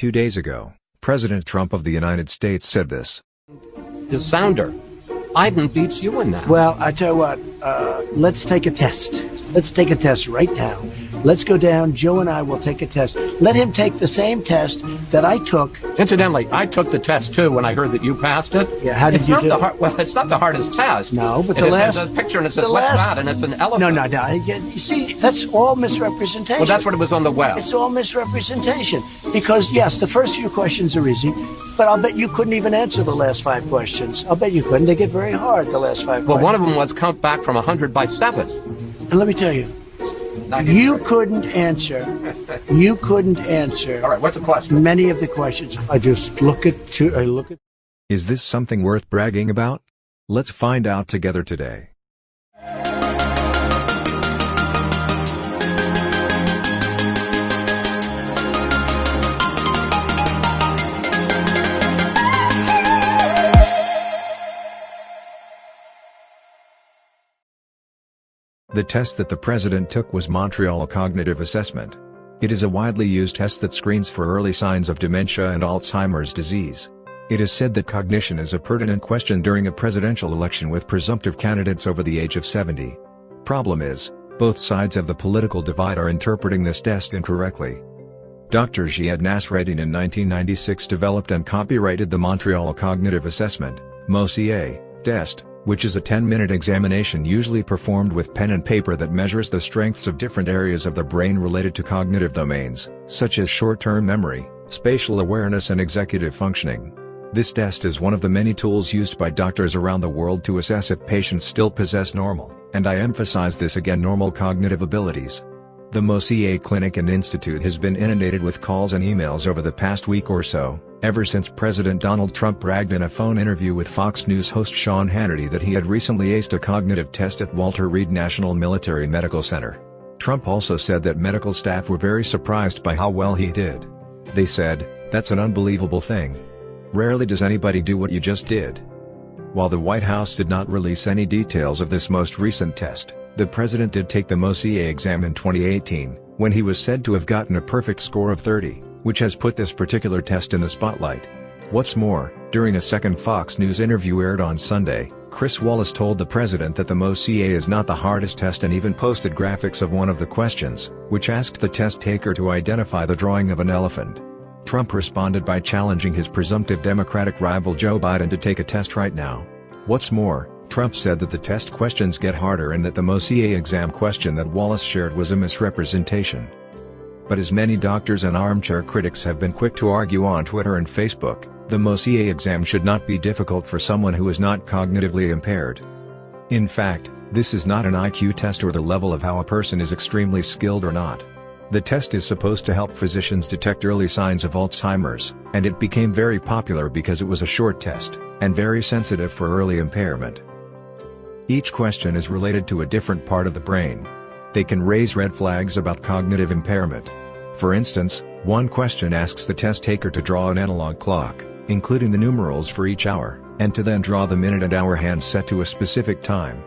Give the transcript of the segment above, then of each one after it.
2 days ago, President Trump of the United States said this. Is sounder. Biden beats you in that. Well, I tell you what, let's take a test. Let's take a test right now. Let's go down. Joe and I will take a test. Let him take the same test that I took. Incidentally, I took the test too when I heard that you passed it. Yeah, how did it's you not do the it? Well, it's not the hardest test. No, but there's a picture and it says, what's that? And it's an elephant. No. You see, that's all misrepresentation. Well, that's what it was on the web. It's all misrepresentation. Because, yes, the first few questions are easy, but I'll bet you couldn't even answer the last 5 questions. I'll bet you couldn't. They get very hard, the last 5 questions. Well, one of them was count back from 100 by 7. And let me tell you, you couldn't answer. All right, what's the question? Many of the questions. I look at. Is this something worth bragging about? Let's find out together today. The test that the president took was Montreal Cognitive Assessment. It is a widely used test that screens for early signs of dementia and Alzheimer's disease. It is said that cognition is a pertinent question during a presidential election with presumptive candidates over the age of 70. Problem is, both sides of the political divide are interpreting this test incorrectly. Dr. Ziad Nasreddin in 1996 developed and copyrighted the Montreal Cognitive Assessment, MoCA, test, which is a 10-minute examination usually performed with pen and paper that measures the strengths of different areas of the brain related to cognitive domains, such as short-term memory, spatial awareness and executive functioning. This test is one of the many tools used by doctors around the world to assess if patients still possess normal, and I emphasize this again, normal cognitive abilities. The MoCA Clinic and Institute has been inundated with calls and emails over the past week or so, ever since President Donald Trump bragged in a phone interview with Fox News host Sean Hannity that he had recently aced a cognitive test at Walter Reed National Military Medical Center. Trump also said that medical staff were very surprised by how well he did. They said, "That's an unbelievable thing. Rarely does anybody do what you just did." While the White House did not release any details of this most recent test, the president did take the MoCA exam in 2018, when he was said to have gotten a perfect score of 30, which has put this particular test in the spotlight. What's more, during a second Fox News interview aired on Sunday, Chris Wallace told the president that the MoCA is not the hardest test and even posted graphics of one of the questions, which asked the test taker to identify the drawing of an elephant. Trump responded by challenging his presumptive Democratic rival Joe Biden to take a test right now. What's more, Trump said that the test questions get harder and that the MoCA exam question that Wallace shared was a misrepresentation. But as many doctors and armchair critics have been quick to argue on Twitter and Facebook, the MoCA exam should not be difficult for someone who is not cognitively impaired. In fact, this is not an IQ test or the level of how a person is extremely skilled or not. The test is supposed to help physicians detect early signs of Alzheimer's, and it became very popular because it was a short test, and very sensitive for early impairment. Each question is related to a different part of the brain. They can raise red flags about cognitive impairment. For instance, one question asks the test taker to draw an analog clock, including the numerals for each hour, and to then draw the minute and hour hands set to a specific time.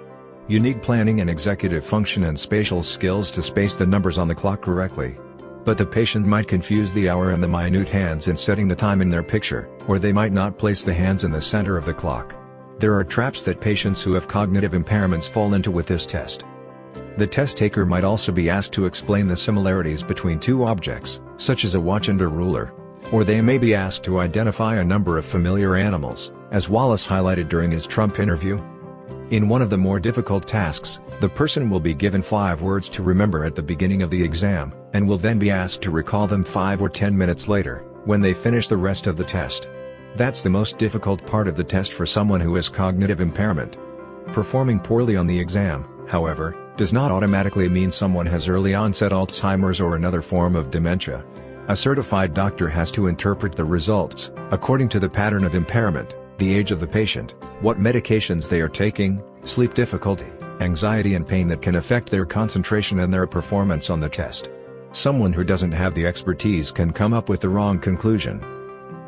You need planning and executive function and spatial skills to space the numbers on the clock correctly. But the patient might confuse the hour and the minute hands in setting the time in their picture, or they might not place the hands in the center of the clock. There are traps that patients who have cognitive impairments fall into with this test. The test taker might also be asked to explain the similarities between two objects, such as a watch and a ruler. Or they may be asked to identify a number of familiar animals, as Wallace highlighted during his Trump interview. In one of the more difficult tasks, the person will be given 5 words to remember at the beginning of the exam, and will then be asked to recall them 5 or 10 minutes later, when they finish the rest of the test. That's the most difficult part of the test for someone who has cognitive impairment. Performing poorly on the exam, however, does not automatically mean someone has early onset Alzheimer's or another form of dementia. A certified doctor has to interpret the results, according to the pattern of impairment, the age of the patient, what medications they are taking, sleep difficulty, anxiety and pain that can affect their concentration and their performance on the test. Someone who doesn't have the expertise can come up with the wrong conclusion.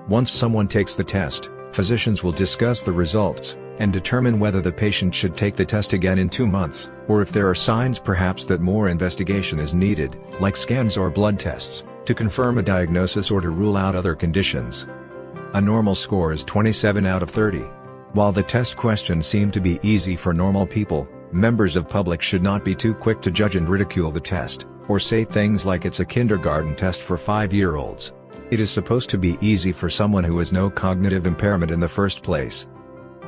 Once someone takes the test, physicians will discuss the results, and determine whether the patient should take the test again in 2 months, or if there are signs perhaps that more investigation is needed, like scans or blood tests, to confirm a diagnosis or to rule out other conditions. A normal score is 27 out of 30. While the test questions seem to be easy for normal people, members of public should not be too quick to judge and ridicule the test, or say things like it's a kindergarten test for 5-year-olds. It is supposed to be easy for someone who has no cognitive impairment in the first place.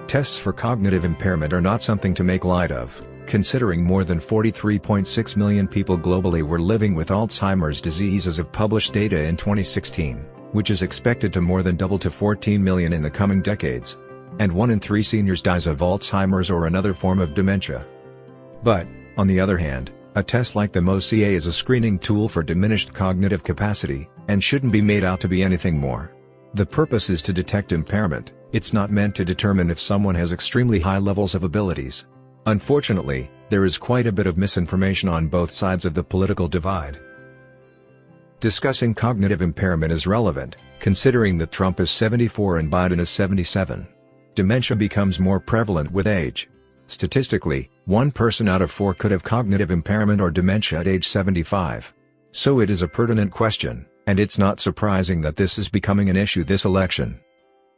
Tests for cognitive impairment are not something to make light of, considering more than 43.6 million people globally were living with Alzheimer's disease as of published data in 2016, which is expected to more than double to 14 million in the coming decades. And 1 in 3 seniors dies of Alzheimer's or another form of dementia. But, on the other hand, a test like the MoCA is a screening tool for diminished cognitive capacity, and shouldn't be made out to be anything more. The purpose is to detect impairment, it's not meant to determine if someone has extremely high levels of abilities. Unfortunately, there is quite a bit of misinformation on both sides of the political divide. Discussing cognitive impairment is relevant, considering that Trump is 74 and Biden is 77. Dementia becomes more prevalent with age. Statistically, 1 person out of 4 could have cognitive impairment or dementia at age 75. So it is a pertinent question, and it's not surprising that this is becoming an issue this election.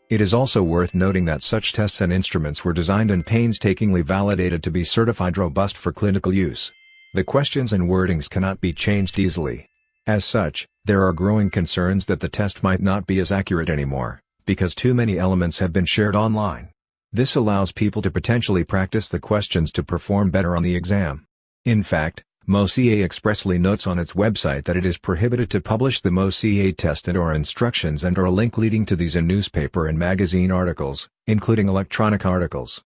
It is also worth noting that such tests and instruments were designed and painstakingly validated to be certified robust for clinical use. The questions and wordings cannot be changed easily. As such, there are growing concerns that the test might not be as accurate anymore, because too many elements have been shared online. This allows people to potentially practice the questions to perform better on the exam. In fact, MoCA expressly notes on its website that it is prohibited to publish the MoCA test and/or instructions and/or a link leading to these in newspaper and magazine articles, including electronic articles.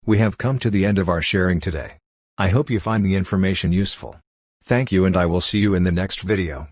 We have come to the end of our sharing today. I hope you find the information useful. Thank you, and I will see you in the next video.